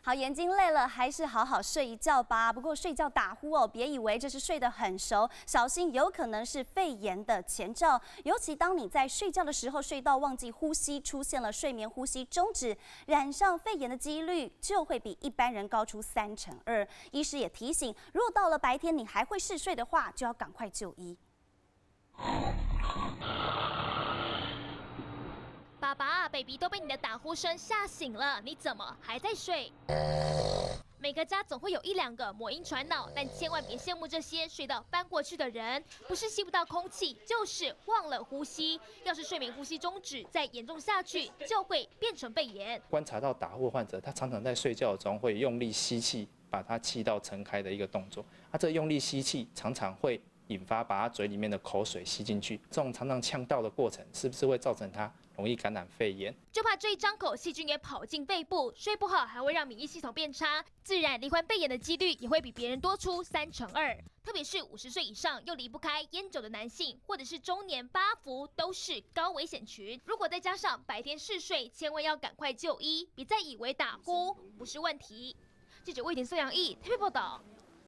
好，眼睛累了还是好好睡一觉吧。不过睡觉打呼哦，别以为这是睡得很熟，小心有可能是肺炎的前兆。尤其当你在睡觉的时候睡到忘记呼吸，出现了睡眠呼吸中止，染上肺炎的几率就会比一般人高出2%。医师也提醒，如果到了白天你还会嗜睡的话，就要赶快就医。爸爸、baby 都被你的打呼声吓醒了，你怎么还在睡？每个家总会有1-2个魔音传脑，但千万别羡慕这些睡到翻过去的人，不是吸不到空气，就是忘了呼吸。要是睡眠呼吸中止，再严重下去，就会变成肺炎。观察到打呼患者，他常常在睡觉中会用力吸气，把他气道撑开的一个动作。这用力吸气常常会引发把他嘴里面的口水吸进去，这种常常呛到的过程，是不是会造成他容易感染肺炎？就怕这一张口细菌也跑进肺部，睡不好还会让免疫系统变差，自然罹患肺炎的几率也会比别人多出2%。特别是50岁以上又离不开烟酒的男性，或者是中年8伏，都是高危险群。如果再加上白天嗜睡，千万要赶快就医，别再以为打呼不是问题。记者魏田、宋阳毅特别报道。